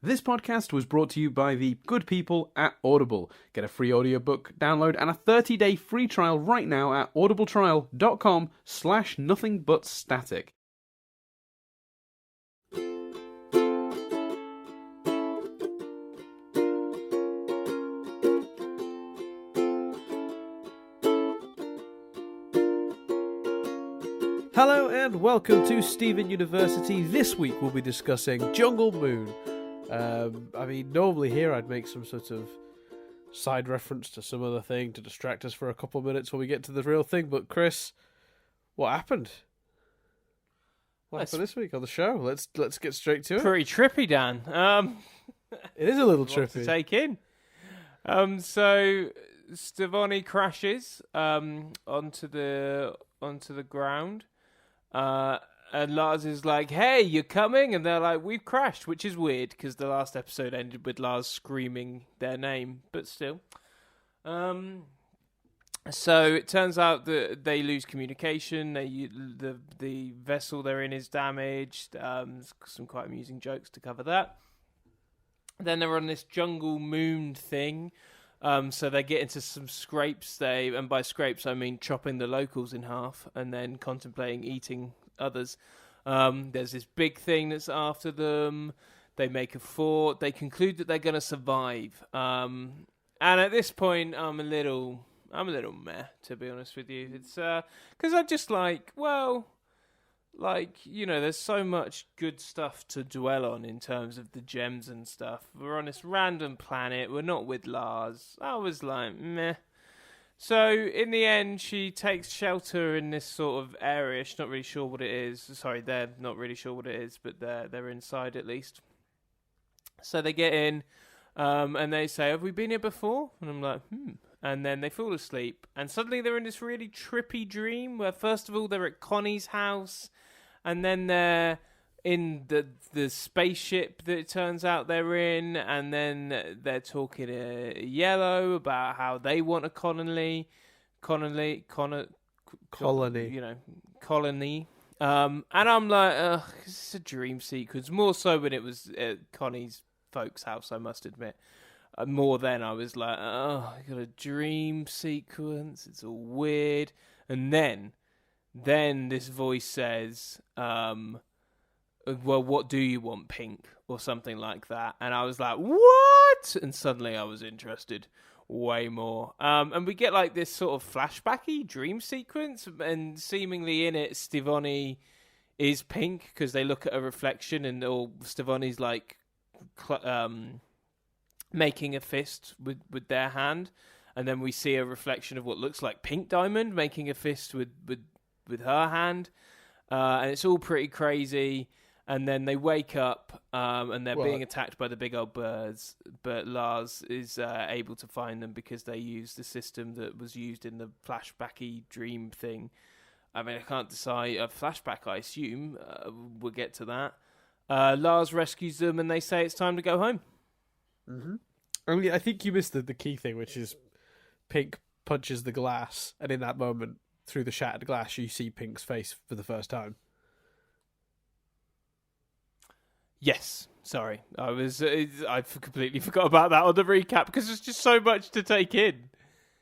This podcast was brought to you by the good people at Audible. Get a free audiobook download and a 30-day free trial right now at audibletrial.com/nothingbutstatic. Hello and welcome to Stephen University. This week we'll be discussing Jungle Moon. Normally here I'd make some sort of side reference to some other thing to distract us for a couple of minutes when we get to the real thing. But Chris, what happened? What happened this week on the show? Let's get straight to it. Pretty trippy, Dan. It is a little trippy to take in. So Stevonnie crashes onto the ground. And Lars is like, "Hey, you're coming?" And they're like, "We've crashed," which is weird because the last episode ended with Lars screaming their name, but still. So it turns out that they lose communication. The vessel they're in is damaged. Some quite amusing jokes to cover that. Then they're on this Jungle Moon thing. So they get into some scrapes. And by scrapes I mean chopping the locals in half and then contemplating eating others. There's this big thing that's after them. They make a fort. They conclude that they're going to survive. And at this point, I'm a little meh, to be honest with you. It's because I just there's so much good stuff to dwell on in terms of the gems and stuff. We're on this random planet. We're not with Lars. I was like, meh. So, in the end, she takes shelter in this sort of area. She's not really sure what it is. Sorry, they're not really sure what it is, but they're inside at least. So they get in, and they say, "Have we been here before?" And I'm like, And then they fall asleep. And suddenly they're in this really trippy dream where, first of all, they're at Connie's house. And then they're in the spaceship that it turns out they're in. And then they're talking to Yellow about how they want a colony. And I'm like, ugh, this is a dream sequence. More so when it was at Connie's folks' house, I must admit. More than I was like, oh, I got a dream sequence. It's all weird. And then this voice says, well, what do you want, Pink? Or something like that. And I was like, what? And suddenly I was interested way more. And we get like this sort of flashbacky dream sequence. And seemingly in it, Stevonnie is Pink because they look at a reflection and Stevonnie's like making a fist with their hand. And then we see a reflection of what looks like Pink Diamond making a fist with her hand. And it's all pretty crazy. And then they wake up and they're being attacked by the big old birds. But Lars is able to find them because they use the system that was used in the flashbacky dream thing. I mean, I can't decide. A flashback, I assume. We'll get to that. Lars rescues them and they say it's time to go home. Mm-hmm. I mean, I think you missed the key thing, which is Pink punches the glass, and in that moment, through the shattered glass, you see Pink's face for the first time. Yes, sorry, I completely forgot about that on the recap because there's just so much to take in.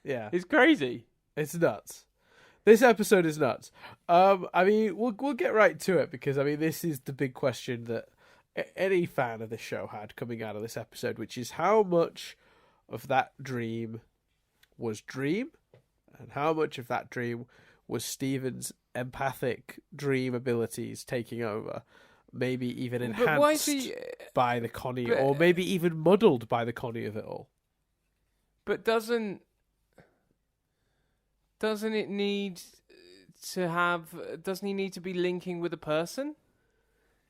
Yeah, it's crazy. It's nuts. This episode is nuts. We'll get right to it because this is the big question that any fan of this show had coming out of this episode, which is how much of that dream was dream and how much of that dream was Steven's empathic dream abilities taking over, maybe even enhanced by the Connie, or maybe even muddled by the Connie of it all. But doesn't it need doesn't he need to be linking with a person?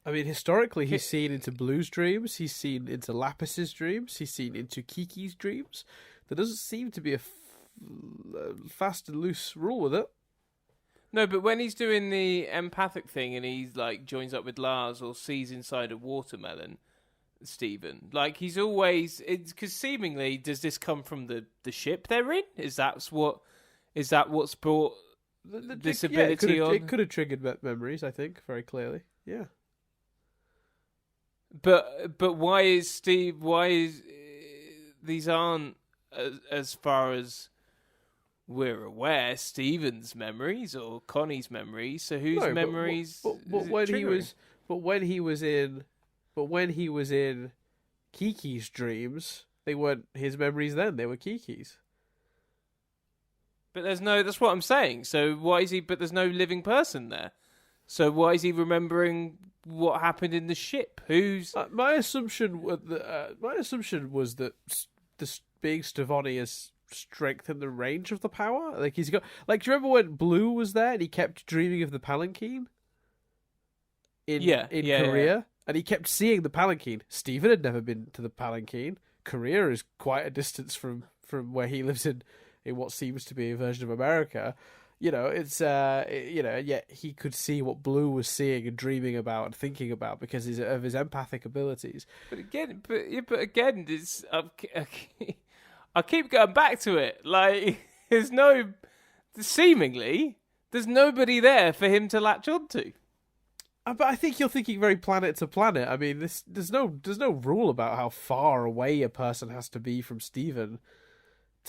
I mean, historically, he's seen into Blue's dreams, he's seen into Lapis's dreams, he's seen into Kiki's dreams. There doesn't seem to be a fast and loose rule with it. No, but when he's doing the empathic thing and he's like joins up with Lars or sees inside a watermelon, Steven, like he's always, because seemingly, does this come from the ship they're in? Is that what's brought this ability on? It could have triggered memories, I think, very clearly. Yeah. But why is Steve? Why is these aren't as far as we're aware Stephen's memories or Connie's memories? So whose No, memories? but Is it when he triggering? was, but when he was in Kiki's dreams, they weren't his memories. Then they were Kiki's. But there's no. That's what I'm saying. So why is he? But there's no living person there. So why is he remembering what happened in the ship? Who's? My assumption was that being Stevoni has strengthened the range of the power. Like he's got. Like, do you remember when Blue was there and he kept dreaming of the palanquin in Korea, yeah. and he kept seeing the palanquin. Stephen had never been to the palanquin. Korea is quite a distance from where he lives in what seems to be a version of America. It's yet he could see what Blue was seeing and dreaming about and thinking about because of his empathic abilities. But again, it's I keep going back to it. Like there's nobody there for him to latch onto. But I think you're thinking very planet to planet. I mean, there's no rule about how far away a person has to be from Steven.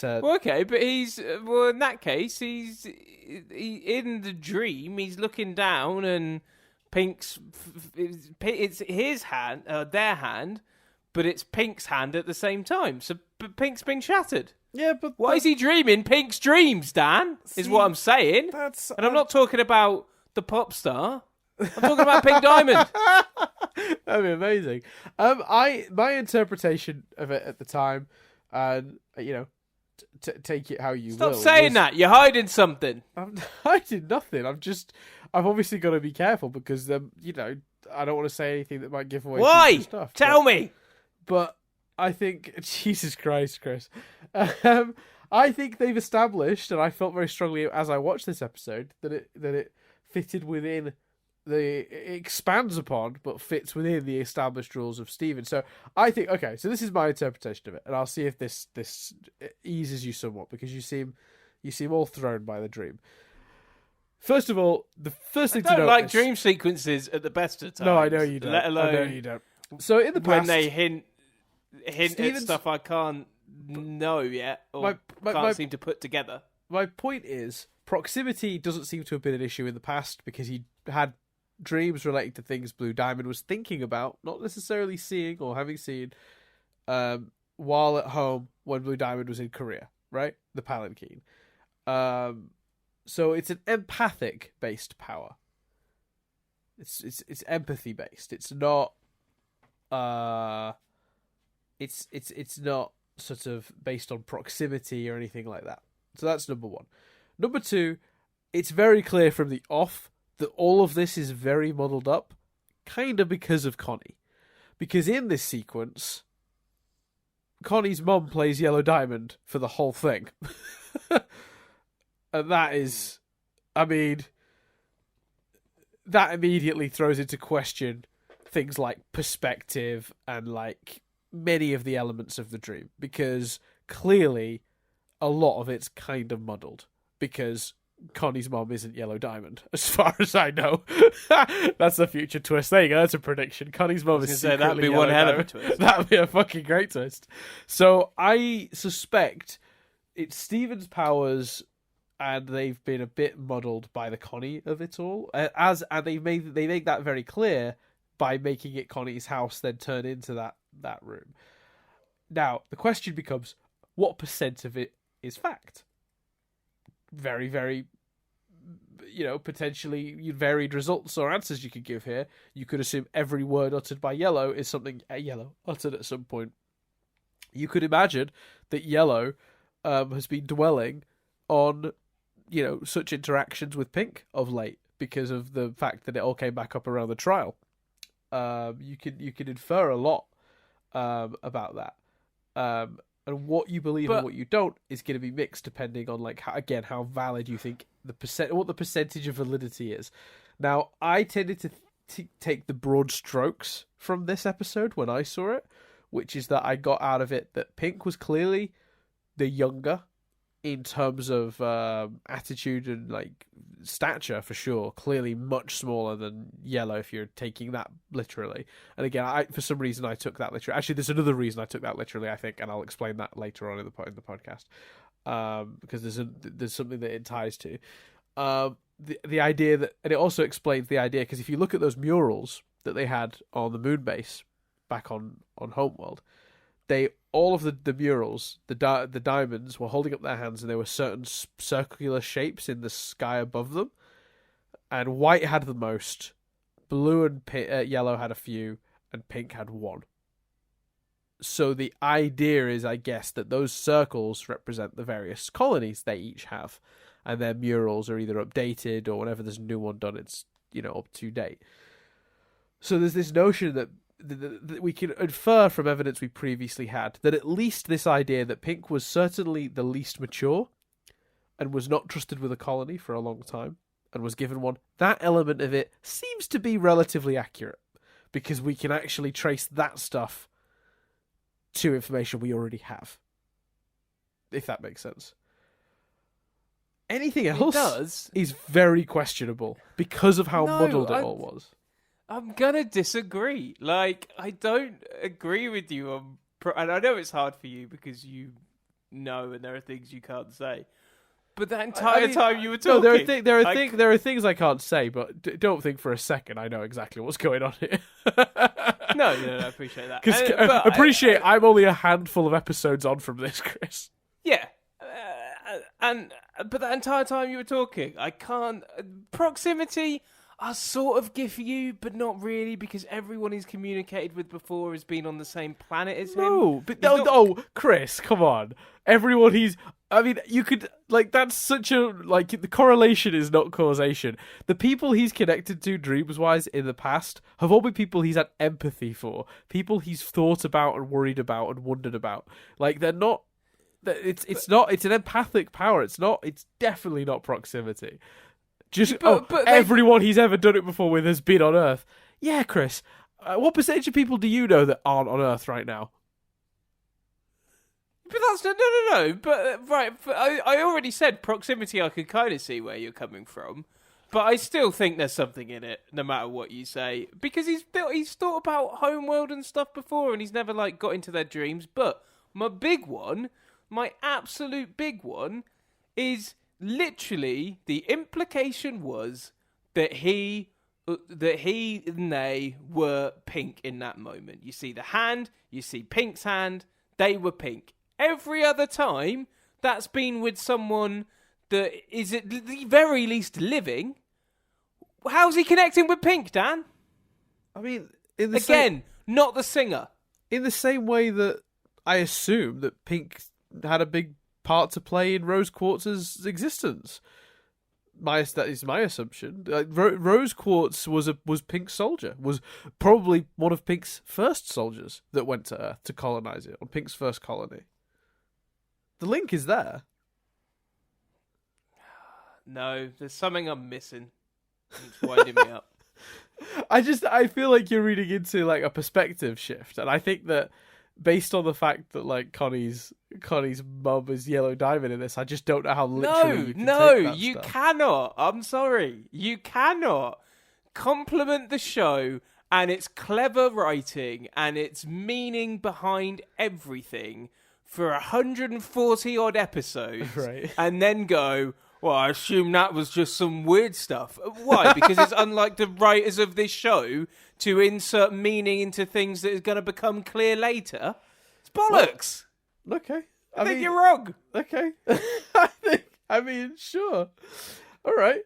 Well, okay, but in that case, he's in the dream. He's looking down, and Pink's it's his hand, their hand, but it's Pink's hand at the same time. So, but Pink's been shattered. Yeah, but why is he dreaming Pink's dreams? Dan is what I'm saying, and I'm not talking about the pop star. I'm talking about Pink Diamond. That'd be amazing. My interpretation of it at the time, and take it how you will. Stop saying that. You're hiding something. I did nothing. I've obviously got to be careful because I don't want to say anything that might give away why stuff. Tell me. But I think Jesus Christ, Chris. I think they've established, and I felt very strongly as I watched this episode that it fitted within it expands upon, but fits within the established rules of Steven. So I think, okay, so this is my interpretation of it, and I'll see if this eases you somewhat because you seem all thrown by the dream. First of all, the first thing to note, I don't like dream sequences at the best of times. No, I know you don't. Let alone I know you don't. So in the past, when they hint at stuff I can't know yet or can't seem to put together. My point is, proximity doesn't seem to have been an issue in the past because he had dreams relating to things Blue Diamond was thinking about, not necessarily seeing or having seen, while at home when Blue Diamond was in Korea, right? The palanquin. So it's an empathic based power. It's empathy based. It's not. It's not sort of based on proximity or anything like that. So that's number one. Number two, it's very clear from the off that all of this is very muddled up, kind of because of Connie. Because in this sequence, Connie's mum plays Yellow Diamond for the whole thing. And that is, I mean, that immediately throws into question things like perspective and like many of the elements of the dream. Because clearly a lot of it's kind of muddled. Because Connie's mom isn't Yellow Diamond, as far as I know. That's a future twist. There you go. That's a prediction. Connie's mom is secretly that'd be Yellow one hell of a Diamond. twist. That'd be a fucking great twist. So I suspect it's Steven's powers, and they've been a bit muddled by the Connie of it all. And they make that very clear by making it Connie's house, then turn into that room. Now the question becomes, what % of it is fact? Very, very, potentially varied results or answers you could give here. You could assume every word uttered by Yellow is something Yellow uttered at some point. You could imagine that Yellow has been dwelling on, such interactions with Pink of late because of the fact that it all came back up around the trial. You can infer a lot about that. And what you believe and what you don't is going to be mixed depending on how valid you think what the percentage of validity is. Now, I tended to take the broad strokes from this episode when I saw it, which is that I got out of it that Pink was clearly the younger in terms of attitude and stature for sure, clearly much smaller than yellow if you're taking that literally. And again, for some reason I took that literally. Actually, there's another reason I took that literally, I think, and I'll explain that later on in the podcast. Because there's something that it ties to. The idea that, and it also explains the idea, because if you look at those murals that they had on the moon base back on Homeworld, all of the murals, the diamonds were holding up their hands, and there were certain circular shapes in the sky above them, and white had the most, blue and yellow had a few, and pink had one. So the idea is, I guess, that those circles represent the various colonies they each have, and their murals are either updated, or whenever there's a new one done, it's up to date. So there's this notion that we can infer from evidence we previously had that at least this idea that pink was certainly the least mature and was not trusted with a colony for a long time and was given one, that element of it seems to be relatively accurate, because we can actually trace that stuff to information we already have, if that makes sense. Anything else is very questionable because of how muddled it all was. I'm gonna disagree. Like, I don't agree with you on, and I know it's hard for you because you know, and there are things you can't say. But that entire time you were talking, there are things I can't say, but don't think for a second I know exactly what's going on here. No, I appreciate that. Because I'm only a handful of episodes on from this, Chris. Yeah, but that entire time you were talking, I can't. Proximity, I sort of give you, but not really, because everyone he's communicated with before has been on the same planet as him. No, Chris, come on. Everyone you could, that's such a, the correlation is not causation. The people he's connected to dreams-wise in the past have all been people he's had empathy for, people he's thought about and worried about and wondered about. They're not, it's an empathic power. It's definitely not proximity. Everyone he's ever done it before with has been on Earth. Yeah, Chris, what percentage of people do you know that aren't on Earth right now? But that's no. But right, I already said proximity. I can kind of see where you're coming from, but I still think there's something in it, no matter what you say, because he's thought about Homeworld and stuff before, and he's never got into their dreams. But my absolute big one, is literally the implication was that he and they were pink in that moment. You see the hand, you see Pink's hand, they were pink. Every other time, that's been with someone that is at the very least living. How's he connecting with Pink, Dan? I mean, not the singer. In the same way that I assume that Pink had a big part to play in Rose Quartz's existence. That is my assumption. Rose Quartz was Pink's soldier. Was probably one of Pink's first soldiers that went to Earth to colonize it on Pink's first colony. The link is there. No, there's something I'm missing. It's winding me up. I feel like you're reading into a perspective shift, and I think that based on the fact that Connie's mum is Yellow Diamond in this, I just don't know how literally you can cannot. I'm sorry, you cannot compliment the show and its clever writing and its meaning behind everything for 140 odd episodes, right? And then go, well, I assume that was just some weird stuff. Why? Because it's unlike the writers of this show to insert meaning into things that is going to become clear later. It's bollocks. Well, okay. I think you're wrong. Okay. Sure. All right.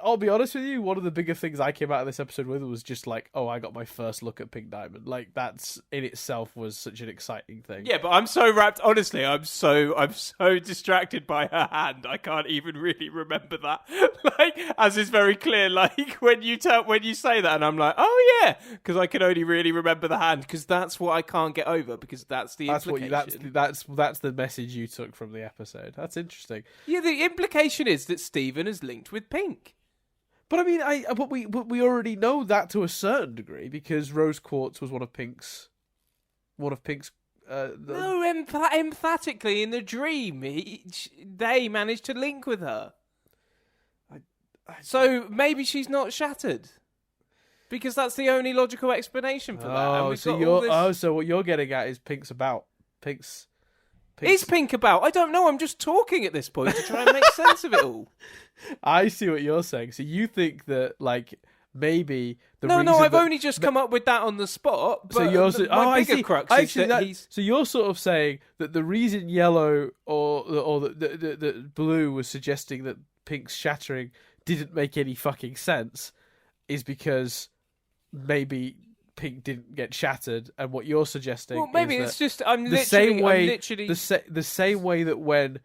I'll be honest with you, one of the bigger things I came out of this episode with was just I got my first look at Pink Diamond. That's in itself was such an exciting thing. Yeah, but I'm so wrapped, honestly, I'm so distracted by her hand, I can't even really remember that. As is very clear, when you say that, and I'm like, oh yeah, because I can only really remember the hand, because that's what I can't get over, because that's the implication. That's the message you took from the episode. That's interesting. Yeah, the implication is that Stephen is linked with Pink. But we already know that to a certain degree, because Rose Quartz was one of Pink's No, emphatically in the dream, they managed to link with her. So maybe she's not shattered. Because that's the only logical explanation for that. Oh, so what you're getting at is Pink's about. Pink's... Is Pink about? I don't know. I'm just talking at this point to try and make sense of it all. I see what you're saying. So you think that, like, maybe the No, reason I've that, only just come up with that on the spot. But so you're my bigger crux is that he's... So you're sort of saying that the reason yellow or the blue was suggesting that Pink's shattering didn't make any fucking sense is because maybe Pink didn't get shattered, and what you're suggesting. Well, maybe is it's that just the same way that when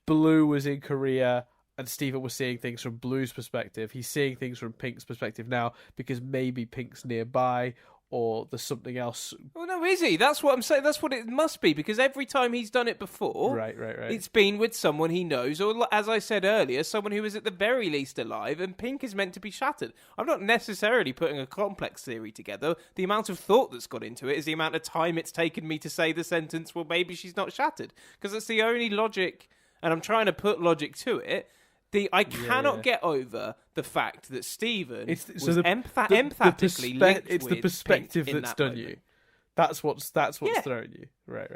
Blue was in Korea and Steven was seeing things from Blue's perspective, he's seeing things from Pink's perspective now because maybe Pink's nearby or there's something else. Well, no, is he? That's what I'm saying. That's what it must be, because every time he's done it before, right. it's been with someone he knows, or as I said earlier, someone who is at the very least alive, and Pink is meant to be shattered. I'm not necessarily putting a complex theory together. The amount of thought that's got into it is the amount of time it's taken me to say the sentence, well, maybe she's not shattered, because that's the only logic, and I'm trying to put logic to it. I cannot get over the fact that Steven was empathetically linked it's with the perspective Pink that's in that done moment. you. That's what's thrown you. Right.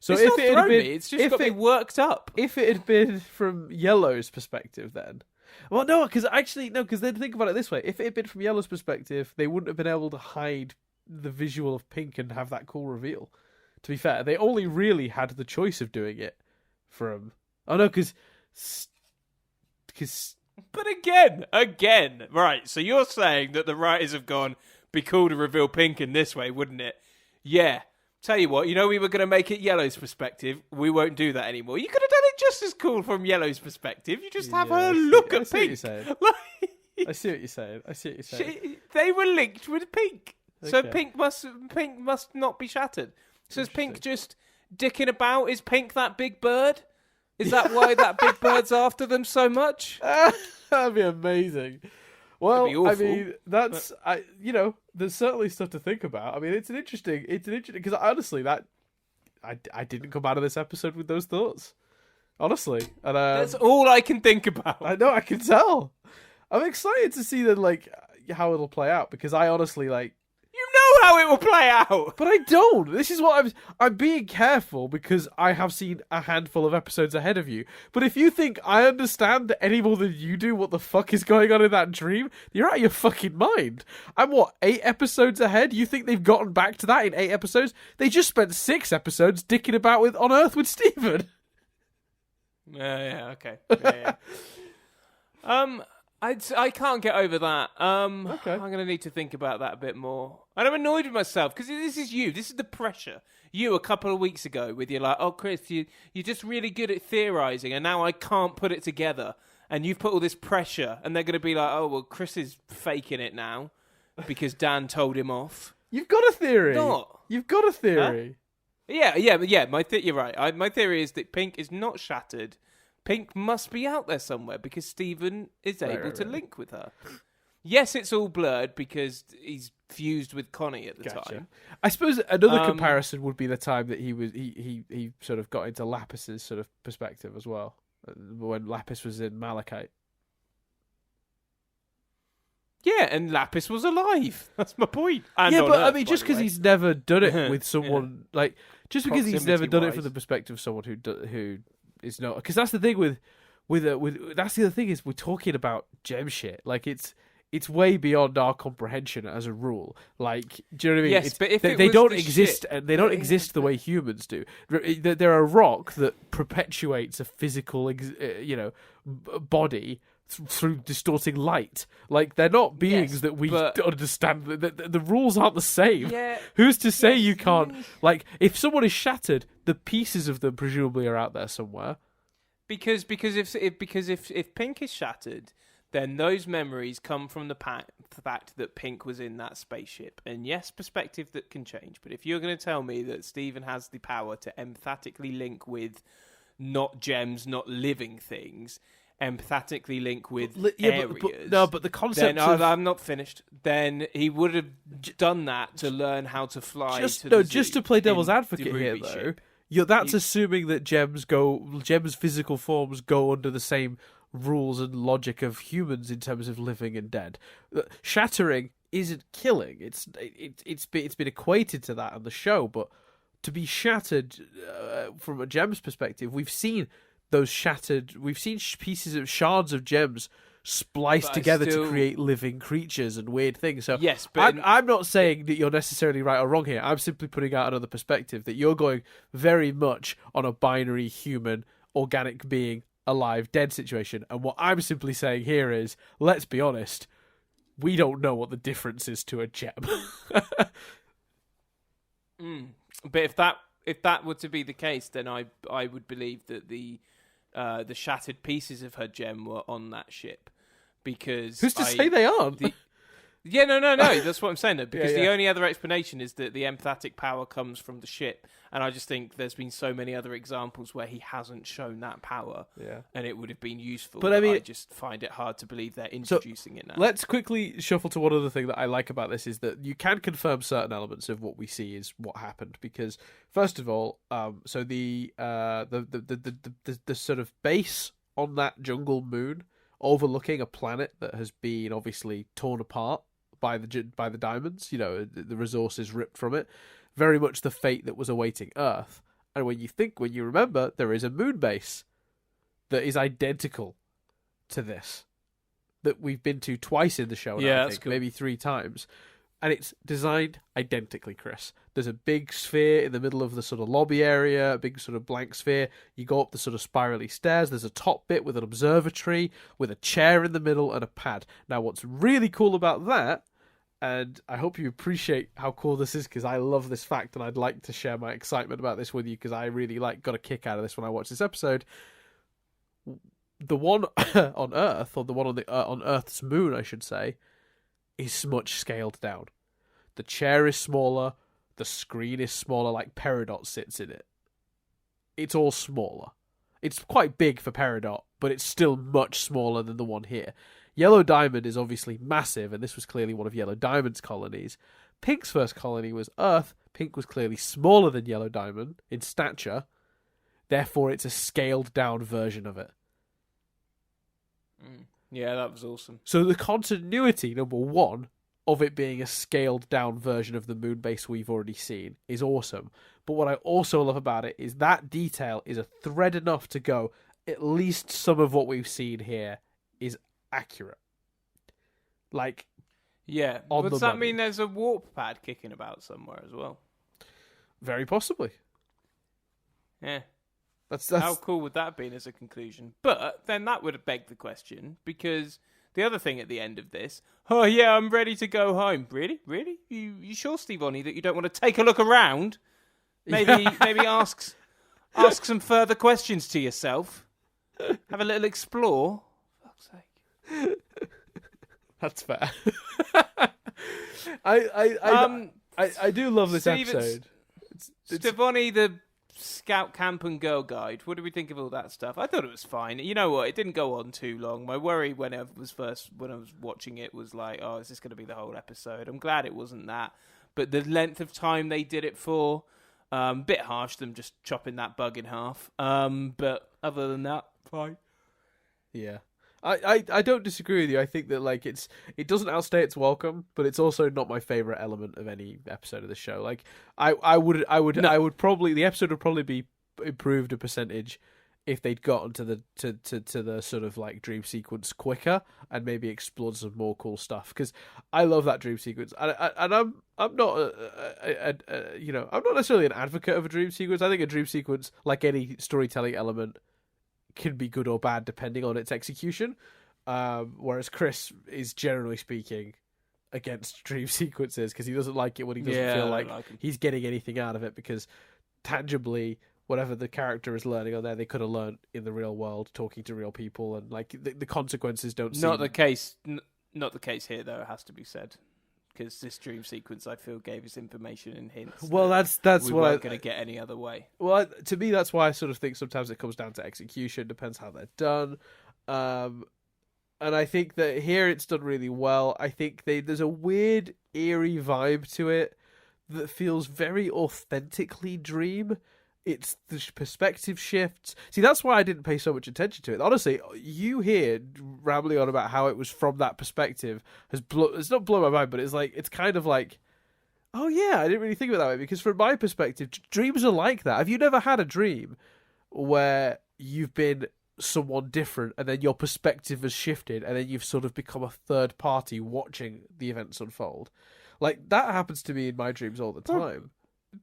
So It's if not it had thrown been, me, it's just got me worked up. If it had been from Yellow's perspective, then, well, no, because then think about it this way: if it had been from Yellow's perspective, they wouldn't have been able to hide the visual of Pink and have that cool reveal. To be fair, they only really had the choice of doing it from. Oh no, because. But again, right, so you're saying that the writers have gone, be cool to reveal Pink in this way, wouldn't it? Yeah. Tell you what, we were going to make it Yellow's perspective. We won't do that anymore. You could have done it just as cool from Yellow's perspective. You just have her look at Pink. I see what you're saying. They were linked with Pink. Okay. So Pink must not be shattered. So is Pink just dicking about? Is Pink that big bird? Is that why that big bird's after them so much? That'd be amazing. Well, be awful, I mean, there's certainly stuff to think about. I mean, it's an interesting, because honestly, I didn't come out of this episode with those thoughts. Honestly, and that's all I can think about. I know, I can tell. I'm excited to see how it'll play out, because I honestly You know how it will play out. But I don't. This is what I'm being careful because I have seen a handful of episodes ahead of you. But if you think I understand any more than you do what the fuck is going on in that dream, you're out of your fucking mind. I'm 8 episodes ahead? You think they've gotten back to that in 8 episodes? They just spent 6 episodes dicking about on Earth with Steven. Yeah, okay. Yeah. I can't get over that. Okay. I'm going to need to think about that a bit more. And I'm annoyed with myself, because this is you. This is the pressure. You, a couple of weeks ago, with your oh, Chris, you're just really good at theorising, and now I can't put it together. And you've put all this pressure, and they're going to be like, oh, well, Chris is faking it now, because Dan told him off. You've got a theory. Not. You've got a theory. Huh? Yeah. You're right. My theory is that Pink is not shattered. Pink must be out there somewhere because Steven is able to link with her. Yes, it's all blurred because he's fused with Connie at the time. I suppose another comparison would be the time that he sort of got into Lapis's sort of perspective as well, when Lapis was in Malachite. Yeah, and Lapis was alive. That's my point. And yeah, but Earth, I mean, just because he's never done it with someone just because he's never done it from the perspective of someone who is not, because that's the thing with that's the other thing is we're talking about gem shit. Like it's way beyond our comprehension as a rule. Like, do you know what I mean? Yes, but if they don't exist, and they don't exist the way humans do. They're a rock that perpetuates a physical, body through distorting light. Like, they're not beings that we understand. The rules aren't the same. Yeah, Who's to say you can't? Like, if someone is shattered, the pieces of them presumably are out there somewhere. Because if Pink is shattered, then those memories come from the fact that Pink was in that spaceship. And yes, perspective that can change. But if you're going to tell me that Steven has the power to emphatically link with not gems, not living things, empathetically link with Yeah, areas. but the concept then, of... I'm not finished. Then he would have done that to learn how to fly. Just to to play devil's in advocate the here, Ruby though. ship. That's assuming that gems physical forms go under the same rules and logic of humans in terms of living and dead. Shattering isn't killing. It's been equated to that on the show, but to be shattered from a gem's perspective, we've seen those shattered. We've seen pieces of shards of gems spliced together to create living creatures and weird things. So yes, but I'm not saying that you're necessarily right or wrong here. I'm simply putting out another perspective that you're going very much on a binary human organic being alive dead situation, and what I'm simply saying here is, let's be honest, we don't know what the difference is to a gem. But if that were to be the case, then I would believe that the shattered pieces of her gem were on that ship, because who's to say they aren't? No. That's what I'm saying, though, because Yeah. the only other explanation is that the empathetic power comes from the ship, and I just think there's been so many other examples where he hasn't shown that power, and it would have been useful. But I mean, I just find it hard to believe they're introducing it now. Let's quickly shuffle to one other thing that I like about this is that you can confirm certain elements of what we see is what happened, because first of all, so the sort of base on that jungle moon overlooking a planet that has been obviously torn apart by the diamonds, the resources ripped from it, very much the fate that was awaiting Earth. And when you remember, there is a moon base that is identical to this, that we've been to twice in the show now, I think, maybe 3 times. And it's designed identically, Chris. There's a big sphere in the middle of the sort of lobby area, a big sort of blank sphere. You go up the sort of spirally stairs. There's a top bit with an observatory, with a chair in the middle and a pad. Now, what's really cool about that, and I hope you appreciate how cool this is, because I love this fact and I'd like to share my excitement about this with you, because I really got a kick out of this when I watched this episode. The one on Earth, or the one on Earth's moon, I should say, is much scaled down. The chair is smaller, the screen is smaller, like Peridot sits in it. It's all smaller. It's quite big for Peridot, but it's still much smaller than the one here. Yellow Diamond is obviously massive, and this was clearly one of Yellow Diamond's colonies. Pink's first colony was Earth. Pink was clearly smaller than Yellow Diamond in stature. Therefore, it's a scaled-down version of it. Yeah, that was awesome. So the continuity, number one, of it being a scaled-down version of the moon base we've already seen is awesome. But what I also love about it is that detail is a thread enough to go, at least some of what we've seen here is accurate. Like, yeah. Does that mean there's a warp pad kicking about somewhere as well? Very possibly. Yeah. That's How cool would that have been as a conclusion? But then that would have begged the question, because the other thing at the end of this, oh yeah, I'm ready to go home. Really? You sure, Stevonnie, that you don't want to take a look around? Maybe ask some further questions to yourself. Have a little explore. For fuck's sake. That's fair. I do love this episode. Stevonnie, the Scout Camp and Girl Guide. What do we think of all that stuff? I thought it was fine. You know what? It didn't go on too long. My worry when I was watching it was like, oh, is this going to be the whole episode? I'm glad it wasn't that. But the length of time they did it for, bit harsh, them just chopping that bug in half. But other than that, fine. Yeah. I don't disagree with you. I think that like it doesn't outstay its welcome, but it's also not my favorite element of any episode of the show. Like I would probably, the episode would probably be improved a percentage if they'd gotten to the sort of like dream sequence quicker and maybe explored some more cool stuff, because I love that dream sequence, and I'm not I'm not necessarily an advocate of a dream sequence. I think a dream sequence, like any storytelling element, can be good or bad depending on its execution, whereas Chris is generally speaking against dream sequences because he doesn't like it when he doesn't feel like he's getting anything out of it, because tangibly whatever the character is learning on there, they could have learned in the real world talking to real people, and like the consequences don't seem... Not the case here, though, it has to be said, because this dream sequence, I feel, gave us information and hints. Well, that's we what weren't going to get any other way. Well, to me, that's why I sort of think sometimes it comes down to execution. Depends how they're done. Um, and I think that here it's done really well. I think there's a weird, eerie vibe to it that feels very authentically Dream. It's the perspective shifts. See, that's why I didn't pay so much attention to it. Honestly, you here rambling on about how it was from that perspective it's not blown my mind, but it's kind of like, oh yeah, I didn't really think of it that way, because from my perspective, dreams are like that. Have you never had a dream where you've been someone different and then your perspective has shifted and then you've sort of become a third party watching the events unfold? Like, that happens to me in my dreams all the time.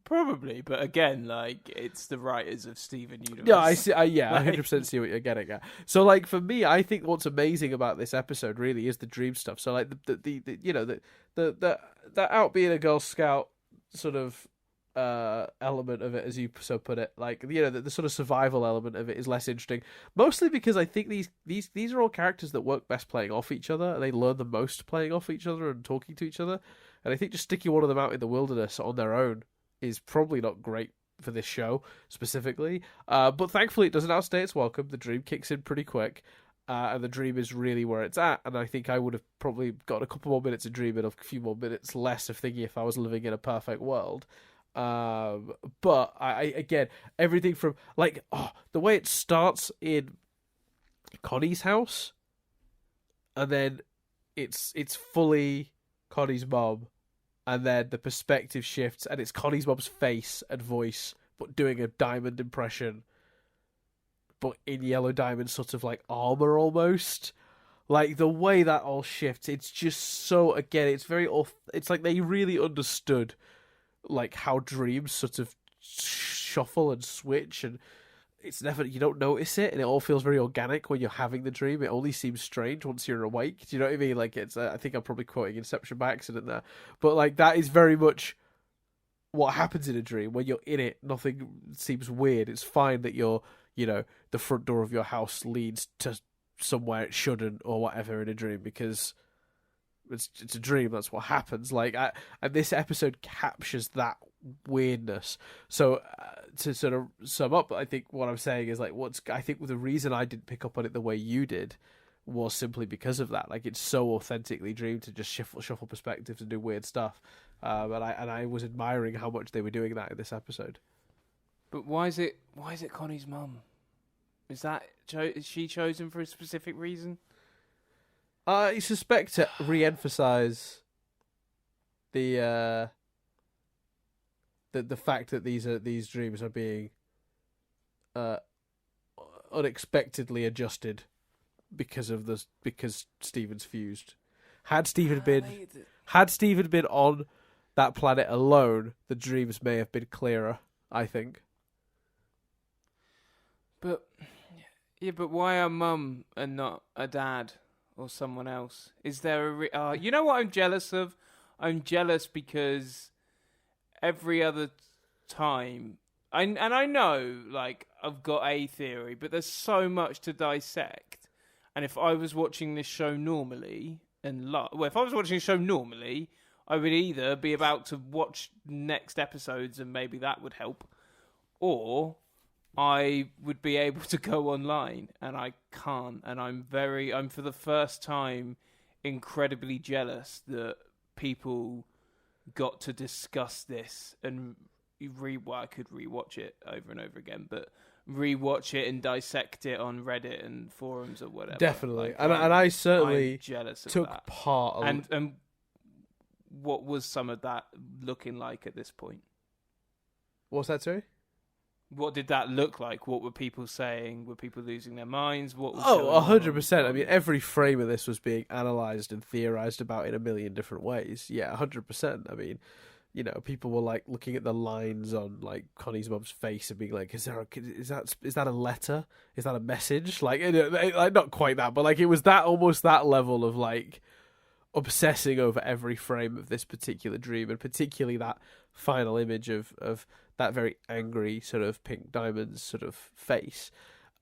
Probably, but again, like, it's the writers of Steven Universe. Yeah, I see. I Like- 100% see what you're getting at. So, like, for me, I think what's amazing about this episode really is the dream stuff. So, like, the you know, the out being a Girl Scout sort of element of it, as you so put it, like, you know, the sort of survival element of it is less interesting. Mostly because I think these are all characters that work best playing off each other, and they learn the most playing off each other and talking to each other. And I think just sticking one of them out in the wilderness on their own is probably not great for this show specifically. But thankfully it doesn't outstay its welcome. The dream kicks in pretty quick, and the dream is really where it's at. And I think I would have probably got a couple more minutes of dream and a few more minutes less of thinking if I was living in a perfect world. But I again, everything from, like, the way it starts in Connie's house, and then it's fully Connie's mom, and then the perspective shifts, and it's Connie's mom's face and voice, but doing a Diamond impression, but in Yellow Diamond sort of like armor almost. Like, the way that all shifts, it's just so, again, it's very it's like they really understood, like, how dreams sort of shuffle and switch, and it's never, you don't notice it, and it all feels very organic when you're having the dream. It only seems strange once you're awake. Do you know what I mean? Like, it's I think I'm probably quoting Inception by accident there, but like, that is very much what happens in a dream. When you're in it, nothing seems weird. It's fine that you're, you know, the front door of your house leads to somewhere it shouldn't or whatever in a dream, because it's a dream. That's what happens. Like, and this episode captures that weirdness. So to sort of sum up, I think what I'm saying is, like, I think the reason I didn't pick up on it the way you did was simply because of that. Like, it's so authentically Dream to just shuffle perspectives and do weird stuff. And I was admiring how much they were doing that in this episode. But why is it Connie's mum? Is she chosen for a specific reason? I suspect to re-emphasize the fact that these dreams are being unexpectedly adjusted because Steven's fused. Had Steven been on that planet alone, the dreams may have been clearer, I think. But why a mum and not a dad or someone else? Is there a you know what I'm jealous of? I'm jealous because every other time, I know, like, I've got a theory, but there's so much to dissect. And if I was watching this show normally, I would either be about to watch next episodes and maybe that would help, or I would be able to go online, and I can't. And I'm for the first time incredibly jealous that people got to discuss this and I could rewatch it over and over again, but rewatch it and dissect it on Reddit and forums or whatever. Definitely, Like, and I certainly I'm jealous of took that. part. And what was some of that looking like at this point? What's that, sorry? What did that look like? What were people saying? Were people losing their minds? What was 100%. I mean, every frame of this was being analysed and theorised about in a million different ways. Yeah, 100%. I mean, you know, people were like looking at the lines on, like, Connie's mum's face and being like, is that a letter? Is that a message? Like, like, not quite that, but like, it was that, almost that level of, like, obsessing over every frame of this particular dream, and particularly that final image of that very angry sort of Pink Diamond's sort of face.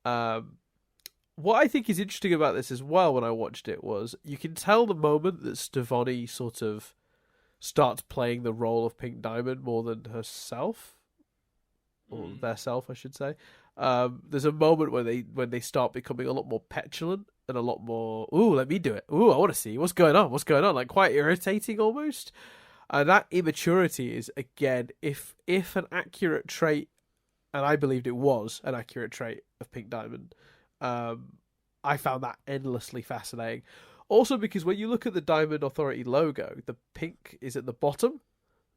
What I think is interesting about this as well, when I watched it, was you can tell the moment that Stevonnie sort of starts playing the role of Pink Diamond more than herself, or their self, I should say. There's a moment when they start becoming a lot more petulant and a lot more, ooh, let me do it. Ooh, I want to see what's going on. What's going on? Like quite irritating almost. And that immaturity is, again, if an accurate trait, and I believed it was an accurate trait of Pink Diamond, I found that endlessly fascinating. Also, because when you look at the Diamond Authority logo, the pink is at the bottom,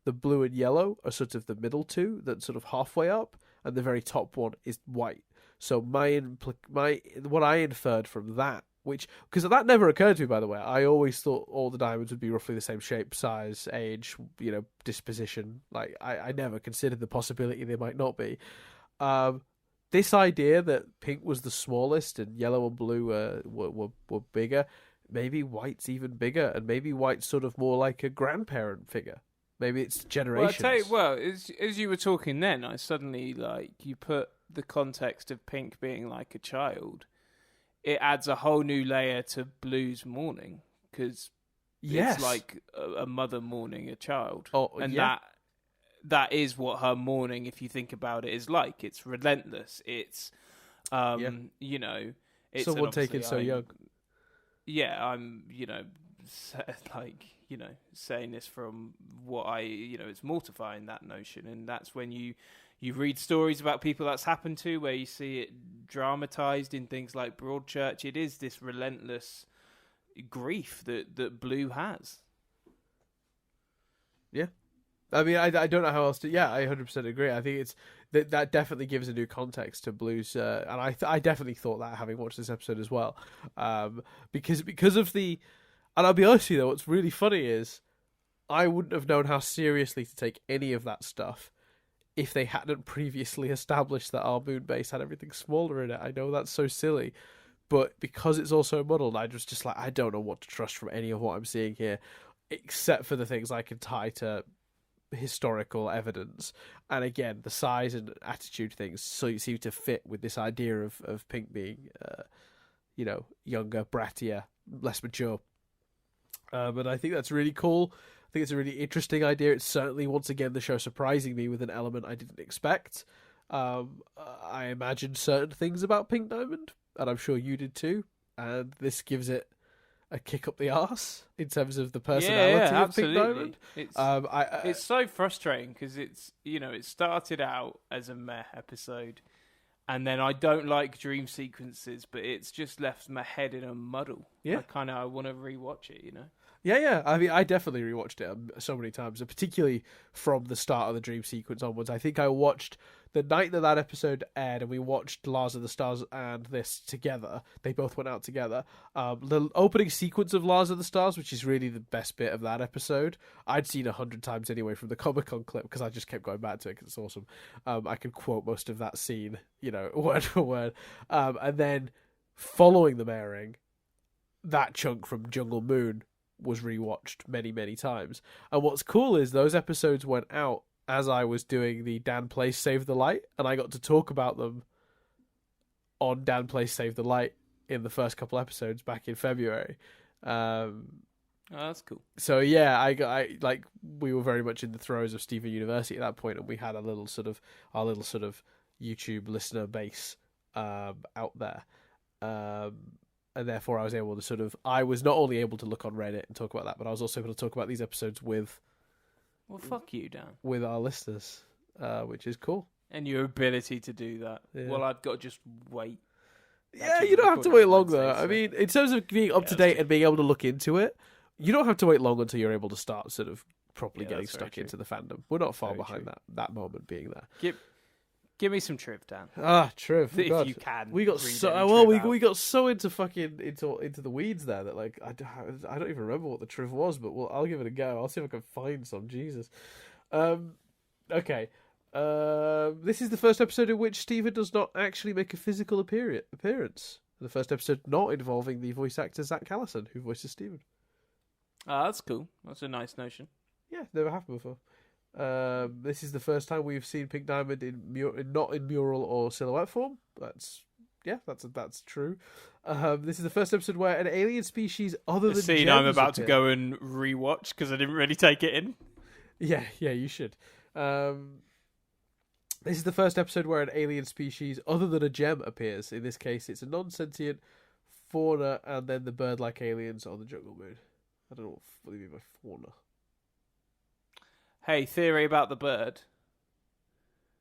the blue and yellow are sort of the middle two, that sort of halfway up, and the very top one is white. So what I inferred from that, which, because that never occurred to me, by the way. I always thought all the diamonds would be roughly the same shape, size, age, disposition. Like I never considered the possibility they might not be. This idea that pink was the smallest and yellow and blue were bigger. Maybe white's even bigger, and maybe white's sort of more like a grandparent figure. Maybe it's generations. As you were talking then, I suddenly, you put the context of pink being like a child, it adds a whole new layer to Blue's mourning, because it's like a mother mourning a child. And that is what her mourning, if you think about it, is like. It's relentless. It's, it's someone taken so young. Yeah, I'm, saying this from what it's mortifying, that notion. And that's when you read stories about people that's happened to, where you see it dramatized in things like Broadchurch. It is this relentless grief that Blue has. Yeah. I mean, I don't know how else to... Yeah, I 100% agree. I think it's that definitely gives a new context to Blue's... and I definitely thought that, having watched this episode as well. Because of the... And I'll be honest with you, though, what's really funny is I wouldn't have known how seriously to take any of that stuff if they hadn't previously established that our moon base had everything smaller in it. I know that's so silly, but because it's all so muddled, I was just like, I don't know what to trust from any of what I'm seeing here, except for the things I can tie to historical evidence. And again, the size and attitude things seem to fit with this idea of Pink being, younger, brattier, less mature. And I think that's really cool. I think it's a really interesting idea. It's certainly, once again, the show surprising me with an element I didn't expect. I imagined certain things about Pink Diamond, and I'm sure you did too. And this gives it a kick up the arse in terms of the personality of Pink Diamond. It's so frustrating because it started out as a meh episode, and then I don't like dream sequences, but it's just left my head in a muddle. Yeah, I want to rewatch it. Yeah. I mean, I definitely rewatched it so many times, particularly from the start of the dream sequence onwards. I think I watched the night that episode aired, and we watched Lars of the Stars and this together. They both went out together. The opening sequence of Lars of the Stars, which is really the best bit of that episode, I'd seen 100 times anyway from the Comic-Con clip, because I just kept going back to it because it's awesome. I could quote most of that scene, word for word. And then following the airing, that chunk from Jungle Moon was rewatched many, many times. And what's cool is those episodes went out as I was doing the Dan Place Save the Light, and I got to talk about them on Dan Place Save the Light in the first couple episodes back in February. Oh, that's cool. So yeah, we were very much in the throes of Steven University at that point, and we had our little sort of YouTube listener base out there. And therefore I was able to I was not only able to look on Reddit and talk about that, but I was also able to talk about these episodes with... Well, fuck you, Dan. With our listeners, which is cool. And your ability to do that. Yeah. Well, I've got to just wait. Yeah, you don't have to wait long, though. I mean, in terms of being up to date and being able to look into it, you don't have to wait long until you're able to start sort of properly getting stuck into the fandom. We're not far behind that moment being there. Give me some Triv, Dan. Triv. If you can. We got we got so into fucking into the weeds there that I don't even remember what the Triv was, but I'll give it a go. I'll see if I can find some. Jesus. Okay. This is the first episode in which Steven does not actually make a physical appearance. The first episode not involving the voice actor Zach Callison, who voices Steven. That's cool. That's a nice notion. Yeah, never happened before. This is the first time we've seen Pink Diamond not in mural or silhouette form. That's true. This is the first episode where an alien species other than scene I'm about to go and rewatch because I didn't really take it in. Yeah, you should. This is the first episode where an alien species other than a gem appears. In this case, it's a non-sentient fauna, and then the bird-like aliens on the jungle moon. I don't know what do you mean by fauna. Hey, theory about the bird.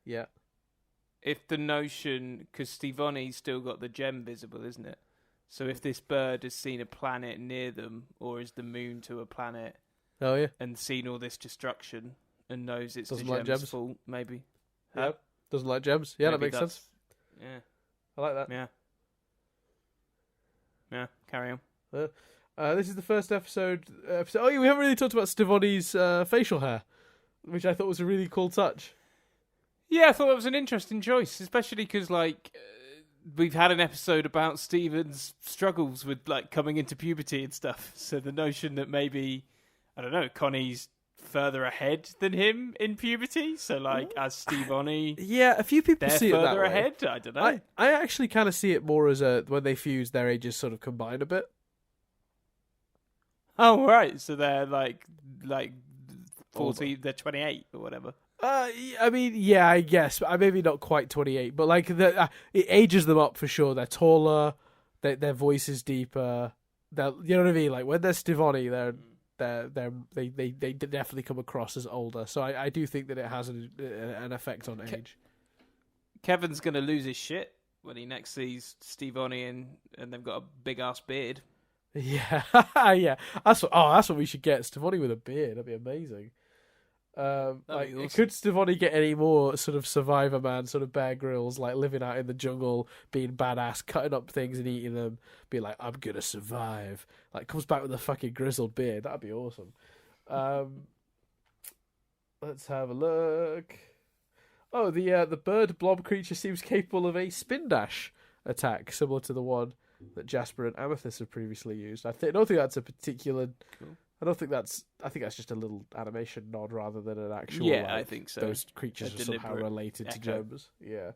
Yeah. If the notion, because Stevonnie's still got the gem visible, isn't it? So if this bird has seen a planet near them, or is the moon to a planet, Oh yeah. and seen all this destruction, and knows it's Doesn't the like gem's gems. fault, maybe. Yeah. Doesn't like gems. Yeah, that Maybe makes sense. Yeah. I like that. Yeah. Yeah. Carry on. This is the first episode. Oh, yeah, we haven't really talked about Stevonnie's facial hair, which I thought was a really cool touch. Yeah, I thought it was an interesting choice, especially because we've had an episode about Steven's struggles with coming into puberty and stuff. So the notion that maybe, I don't know, Connie's further ahead than him in puberty. So as Stevonnie, Yeah, a few people they're see it that further way. ahead. I don't know. I actually kind of see it more as when they fuse, their ages sort of combine a bit. Oh right, so they're like 40, Older. they're 28 or whatever. I mean, yeah, I guess, but maybe not quite 28, but it ages them up for sure. They're taller, their voice is deeper. You know what I mean? Like when they're Stevonnie, they definitely come across as older. So I do think that it has an effect on age. Kevin's gonna lose his shit when he next sees Stevonnie and they've got a big ass beard. Yeah, yeah. That's what we should get. Stevonnie with a beard. That'd be amazing. That'd be awesome. Could Stevonnie get any more sort of Survivor Man, sort of Bear Grylls, like living out in the jungle, being badass, cutting up things and eating them, be like, I'm gonna survive. Like comes back with a fucking grizzled beard. That'd be awesome. Let's have a look. Oh, the bird blob creature seems capable of a spin dash attack, similar to the one that Jasper and Amethyst have previously used. I don't think that's a particular. Cool. I think that's just a little animation nod rather than an actual. Yeah, I think so. Those creatures A are somehow deliberate related to echo. gems. Yeah.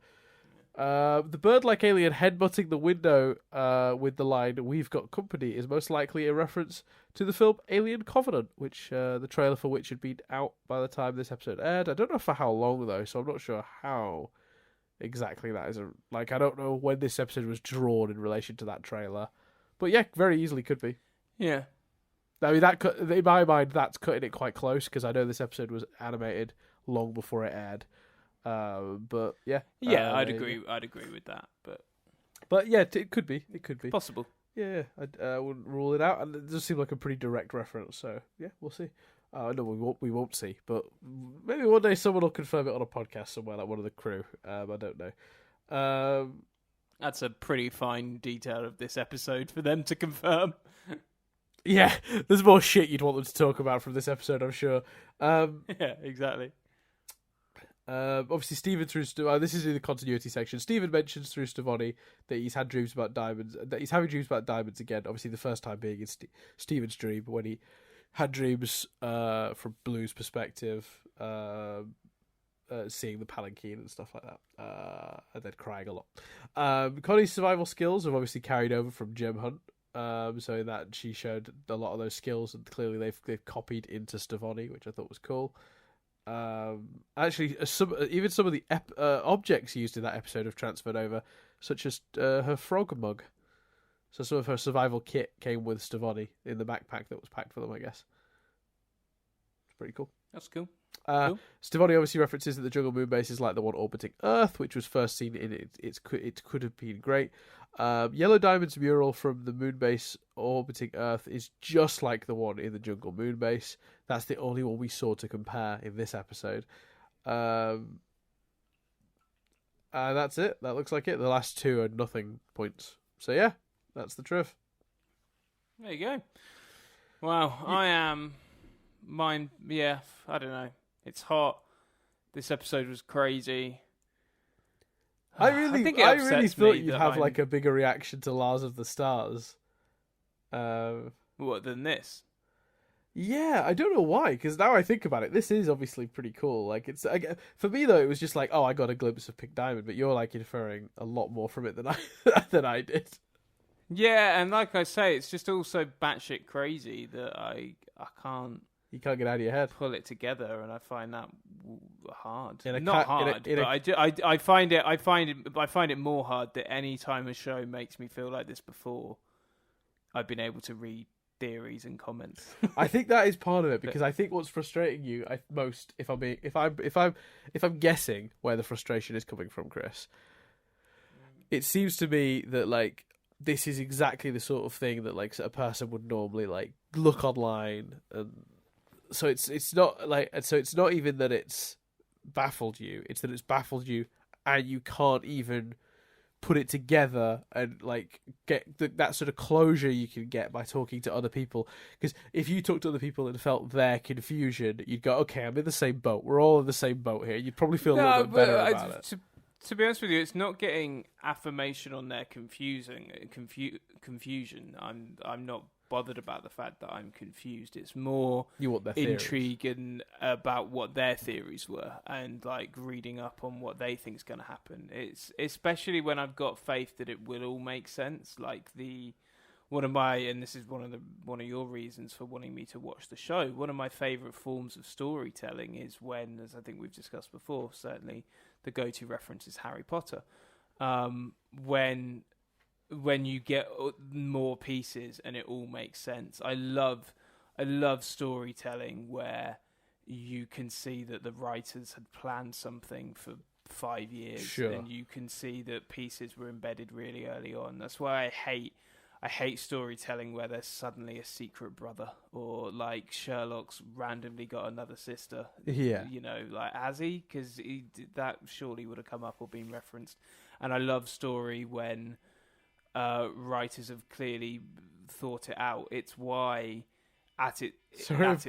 The bird-like alien headbutting the window with the line "We've got company" is most likely a reference to the film Alien Covenant, which the trailer for which had been out by the time this episode aired. I don't know for how long though, so I'm not sure how exactly that is. I don't know when this episode was drawn in relation to that trailer, but yeah, very easily could be. Yeah. I mean, in my mind, that's cutting it quite close because I know this episode was animated long before it aired. But yeah, I'd agree. I'd agree with that, but yeah, it could be. It could be possible. Yeah, I wouldn't rule it out, and it does seem like a pretty direct reference. So yeah, we'll see. No, we won't see, but maybe one day someone will confirm it on a podcast somewhere, like one of the crew. I don't know. That's a pretty fine detail of this episode for them to confirm. Yeah, there's more shit you'd want them to talk about from this episode, I'm sure. Yeah, exactly. Obviously, Steven this is in the continuity section. Steven mentions through Stevonnie that he's had dreams about diamonds. That he's having dreams about diamonds again. Obviously, the first time being in Steven's dream when he had dreams from Blue's perspective, seeing the palanquin and stuff like that, and then crying a lot. Connie's survival skills have obviously carried over from Gem Hunt. So that she showed a lot of those skills, and clearly they've copied into Stevonnie, which I thought was cool. Actually, even some of the objects used in that episode have transferred over, such as her frog mug. So some of her survival kit came with Stevonnie in the backpack that was packed for them, I guess. It's pretty cool. That's cool. Cool. Stevonnie obviously references that the Jungle Moon base is like the one orbiting Earth, which was first seen in it could have been great. Yellow Diamond's mural from the moon base orbiting Earth is just like the one in the Jungle Moon base. That's the only one we saw to compare in this episode. And that's it. That looks like it. The last two are nothing points. So yeah, that's the truth. There you go. Wow, yeah. I am... Mine, yeah, I don't know. It's hot. This episode was crazy. I really thought you'd have like a bigger reaction to Lars of the Stars. What, than this? Yeah, I don't know why, because now I think about it, this is obviously pretty cool. Like for me though, it was just like, oh, I got a glimpse of Pink Diamond, but you're like inferring a lot more from it than I did. Yeah, and like I say, it's just all so batshit crazy that I can't. You can't get out of your head. pull it together, and I find that hard. In a Not ca- in a- hard, in a- but I find it more hard that any time a show makes me feel like this before, I've been able to read theories and comments. I think that is part of it, because I think what's frustrating you most, if I'm guessing where the frustration is coming from, Chris, it seems to me that like this is exactly the sort of thing that like a person would normally like look online, and so it's not like, and so it's not even that it's baffled you, it's that it's baffled you and you can't even put it together and like get that sort of closure you can get by talking to other people. Because if you talk to other people and felt their confusion, you'd go, okay, I'm in the same boat, we're all in the same boat here. You'd probably feel a little bit better about it. To be honest with you, it's not getting affirmation on their confusion. I'm not bothered about the fact that I'm confused. It's more You want their intrigue and about what their theories were, and like reading up on what they think's going to happen. It's especially when I've got faith that it will all make sense. Like and this is one of your reasons for wanting me to watch the show. One of my favourite forms of storytelling is when, as I think we've discussed before, certainly the go-to reference is Harry Potter. When you get more pieces and it all makes sense. I love storytelling where you can see that the writers had planned something for 5 years, sure, and you can see that pieces were embedded really early on. That's why I hate storytelling where there's suddenly a secret brother, or like Sherlock's randomly got another sister. Yeah. You know, like, has he? Because that surely would have come up or been referenced. And I love story when writers have clearly thought it out. It's why Sorry if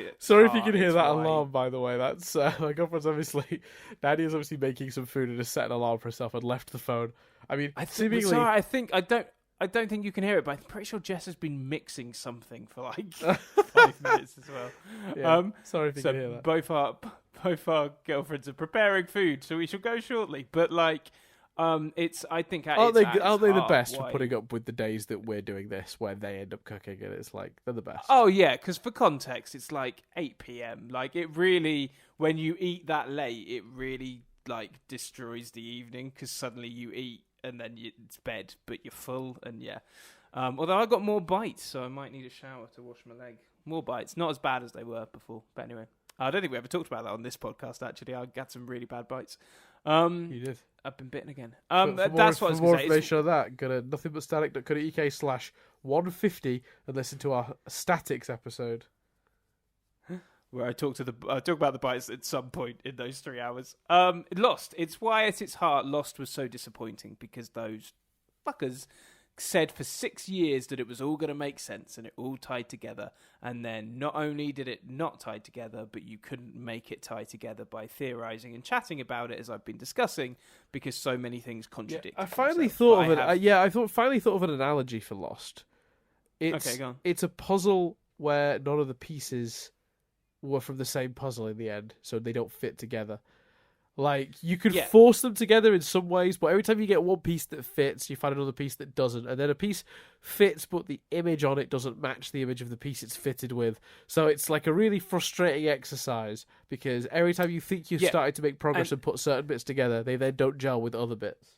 you can hear that alarm, by the way. That's my girlfriend's obviously, Nadia's obviously making some food and has set an alarm for herself and left the phone. I mean, seemingly... I don't think you can hear it, but I'm pretty sure Jess has been mixing something for like 5 minutes as well. Yeah, sorry if you can hear that. Both our girlfriends are preparing food, so we shall go shortly. But like, I think aren't they the best for putting up with the days that we're doing this, where they end up cooking, and it's like they're the best. Oh yeah, because for context, it's like 8 p.m. Like it really, when you eat that late, it really like destroys the evening, because suddenly you eat and then it's bed, but you're full, and yeah. Although I got more bites, so I might need a shower to wash my leg. More bites, not as bad as they were before. But anyway, I don't think we ever talked about that on this podcast. Actually, I got some really bad bites. You did. I've been bitten again. That's what I was going to say. For more information on that, go to nothingbutstatic.co.uk/150 and listen to our statics episode, where I talk about the bites at some point in those 3 hours. Lost. It's why at its heart, Lost was so disappointing, because those fuckers said for 6 years that it was all going to make sense and it all tied together, and then not only did it not tie together, but you couldn't make it tie together by theorizing and chatting about it, as I've been discussing, because so many things contradict. I finally thought of it. I finally thought of an analogy for Lost. Okay, go on. It's a puzzle where none of the pieces were from the same puzzle in the end, so they don't fit together. Like, you could force them together in some ways, but every time you get one piece that fits, you find another piece that doesn't, and then a piece fits, but the image on it doesn't match the image of the piece it's fitted with. So it's like a really frustrating exercise, because every time you think you've started to make progress and put certain bits together, they then don't gel with other bits.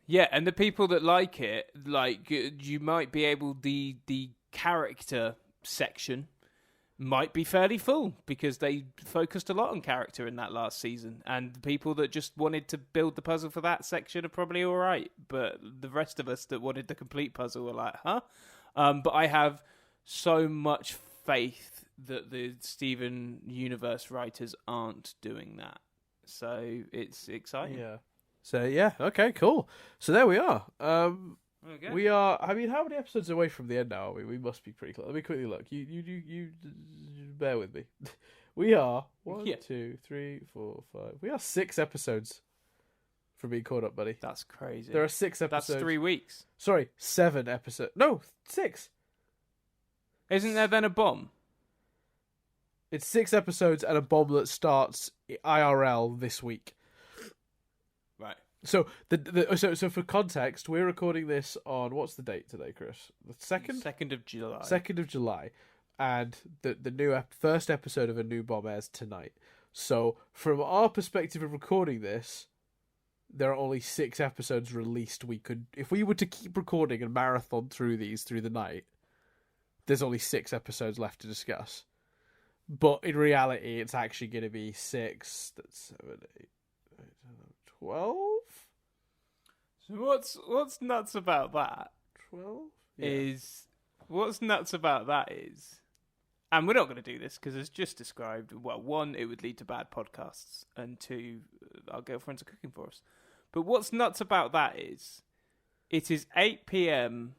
Yeah, and the people that like it, like, you might be able, the character section might be fairly full, because they focused a lot on character in that last season, and the people that just wanted to build the puzzle for that section are probably all right, but the rest of us that wanted the complete puzzle were like, huh? But I have so much faith that the Steven Universe writers aren't doing that, so it's exciting. Yeah. So yeah, okay, cool. So there we are. Okay. We are. I mean, how many episodes away from the end now are we? We must be pretty close. Let me quickly look. You bear with me. We are 1, 2, 3, 4, 5. We are 6 episodes from being caught up, buddy. That's crazy. There are 6 episodes. That's 3 weeks. Sorry, 7 episodes. No, 6. Isn't there then a bomb? It's 6 episodes and a bomb that starts IRL this week. Right. So so for context, we're recording this on, what's the date today, Chris? The 2nd? 2nd of July. 2nd of July. and the new first episode of a new bomb airs tonight. So from our perspective of recording this, there are only 6 episodes released. We could, if we were to keep recording and marathon through these through the night, there's only 6 episodes left to discuss. But in reality, it's actually going to be 6. That's 7, 8, 12. So what's nuts about that 12 is what's nuts about that is, and we're not going to do this because as just described, well, 1, it would lead to bad podcasts, and 2, our girlfriends are cooking for us. But what's nuts about that is, it is 8 p.m.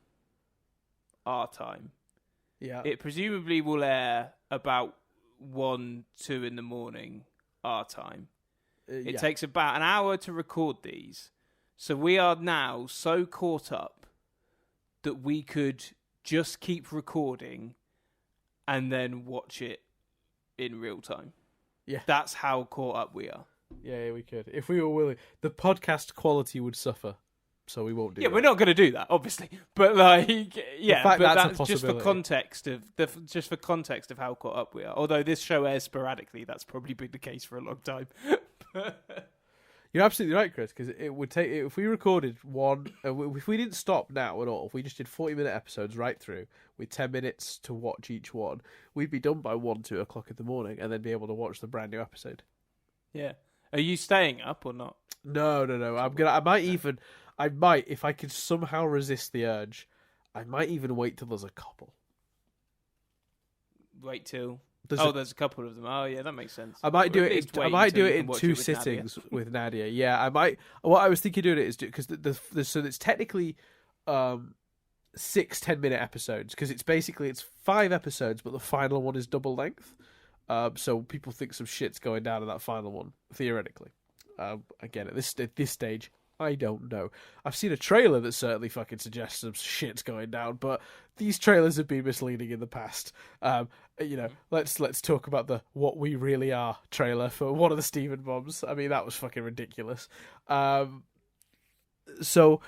our time. Yeah. It presumably will air about 1, 2 in the morning our time. It takes about an hour to record these. So we are now so caught up that we could just keep recording and then watch it in real time. Yeah. That's how caught up we are. Yeah, we could. If we were willing. The podcast quality would suffer, so we won't do that. Yeah, we're not going to do that, obviously. But like, yeah, fact, but that's a that's just for possibility. context of how caught up we are. Although this show airs sporadically, that's probably been the case for a long time. You're absolutely right, Chris, because it would take, if we recorded one, if we didn't stop now at all, if we just did 40-minute episodes right through with 10 minutes to watch each one, we'd be done by 1, 2 o'clock in the morning and then be able to watch the brand new episode. Yeah. Are you staying up or not? No. I might, if I could somehow resist the urge, I might even wait till there's a couple. Wait till... There's there's a couple of them. Oh, yeah, that makes sense. I might do At it. least I wait might do until it you in can watch 2 it with sittings with Nadia. Yeah, I might. What I was thinking doing it is because so it's technically 6 10-minute episodes, because it's 5 episodes, but the final one is double length. So people think some shit's going down in that final one theoretically. Again, at this stage, I don't know. I've seen a trailer that certainly fucking suggests some shit's going down, but these trailers have been misleading in the past. Let's talk about the "What We Really Are" trailer for one of the Steven bombs. I mean, that was fucking ridiculous. So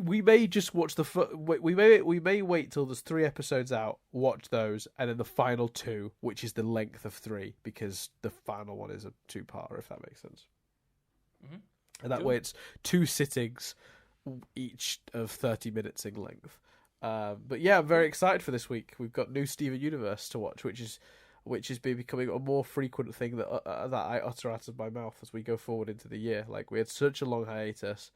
we may just watch we may wait till there's 3 episodes out, watch those, and then the final 2, which is the length of 3, because the final one is a 2-parter, if that makes sense. Mm-hmm. And that way it's 2 sittings, each of 30 minutes in length. But yeah, I'm very excited for this week. We've got new Steven Universe to watch, which is becoming a more frequent thing that I utter out of my mouth as we go forward into the year. Like, we had such a long hiatus,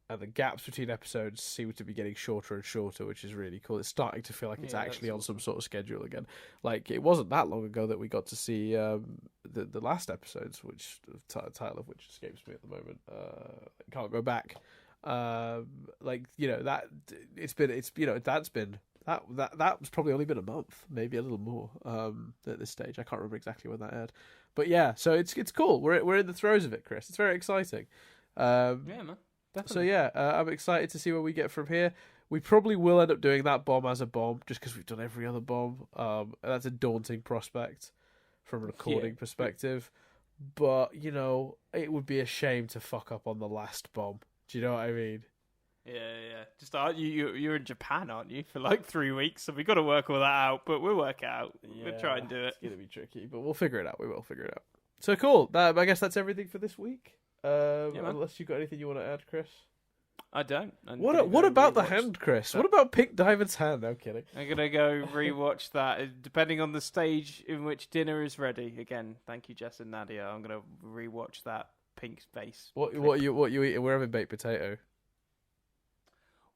and the gaps between episodes seem to be getting shorter and shorter, which is really cool. It's starting to feel like it's actually on some sort of schedule again. Like, it wasn't that long ago that we got to see the last episodes, which the title of which escapes me at the moment. Can't go back. That was probably only been a month, maybe a little more at this stage. I can't remember exactly when that aired, but yeah, so it's cool. We're in the throes of it, Chris. It's very exciting. Yeah, man. Definitely. So yeah, I'm excited to see where we get from here. We probably will end up doing that bomb as a bomb, just because we've done every other bomb. That's a daunting prospect from a recording perspective. But, it would be a shame to fuck up on the last bomb. Do you know what I mean? Yeah. Just you're in Japan, aren't you, for like 3 weeks? So we've got to work all that out, but we'll work it out. Yeah, we'll try and do it. It's going to be tricky, but we'll figure it out. We will figure it out. So cool. I guess that's everything for this week. Unless you've got anything you want to add, Chris? I don't. What about the hand, Chris? What about Pink Diamond's hand? No kidding. I'm gonna go rewatch that. Depending on the stage in which dinner is ready. Again, thank you, Jess and Nadia. I'm gonna rewatch that Pink face. What you eating? We're having baked potato.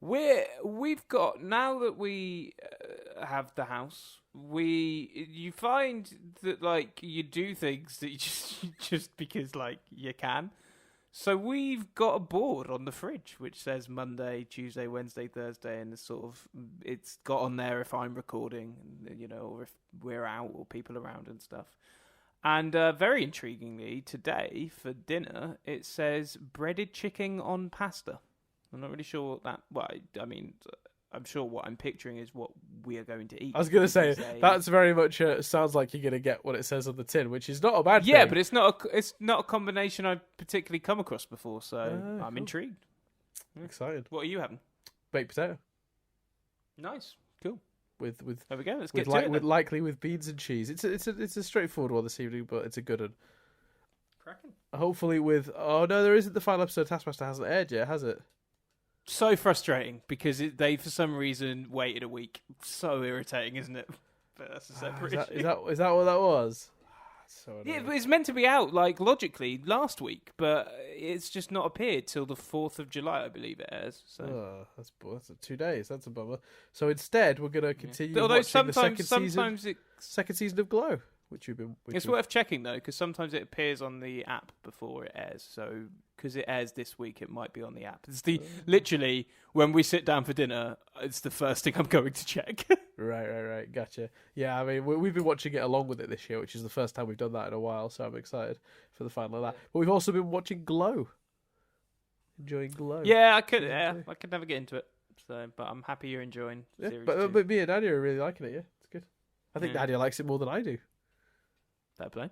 We've got, now that we have the house, you find that like you do things that you just because like you can. So we've got a board on the fridge which says Monday, Tuesday, Wednesday, Thursday, and it's got on there if I'm recording, or if we're out or people around and stuff. And very intriguingly, today for dinner it says breaded chicken on pasta. I'm not really sure what that. Well, I mean, I'm sure what I'm picturing is what we are going to eat. I was going to say that's very much sounds like you're going to get what it says on the tin, which is not a bad thing. Yeah, but it's not a combination I've particularly come across before, so I'm intrigued. I'm excited. What are you having? Baked potato. Nice, cool. with There we go. Let's with, get to it. with likely with beans and cheese. It's a straightforward one this evening, but it's a good one. Cracking. Hopefully with there isn't the final episode. Taskmaster hasn't aired yet, has it? So frustrating because they for some reason waited a week. So irritating, isn't it? But that's a separate issue. Is that what that was? So Yeah, it's meant to be out logically last week, but it's just not appeared till the 4th of July, I believe it airs. So that's 2 days. That's a bummer. So instead, we're going to continue. Although watching the sometimes second season of Glow, which you've been. It's worth checking though, because sometimes it appears on the app before it airs. So because it airs this week, it might be on the app. It's literally when we sit down for dinner, it's the first thing I'm going to check. Right. Gotcha. Yeah, I mean, we've been watching it along with it this year, which is the first time we've done that in a while. So I'm excited for the final of that. But we've also been watching Glow, enjoying Glow. Yeah, I could never get into it. So, but I'm happy you're enjoying. Series but me and Nadia are really liking it. Yeah, it's good. I think Yeah. Nadia likes it more than I do. Fair play.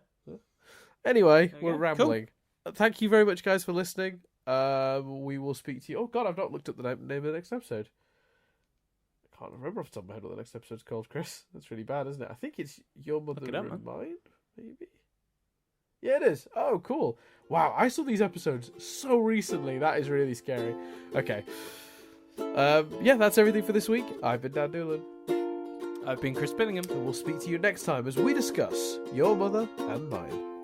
Anyway, we we're go. rambling. Thank you very much, guys, for listening. We will speak to you. Oh God, I've not looked up the name of the next episode. I can't remember off the top of my head what the next episode's called, Chris. That's really bad, isn't it? I think it's Your Mother Look it up, and Mine, maybe. Yeah, it is. Oh, cool. Wow, I saw these episodes so recently. That is really scary. Okay. Yeah, that's everything for this week. I've been Dan Doolan. I've been Chris Billingham. And we'll speak to you next time as we discuss Your Mother and Mine.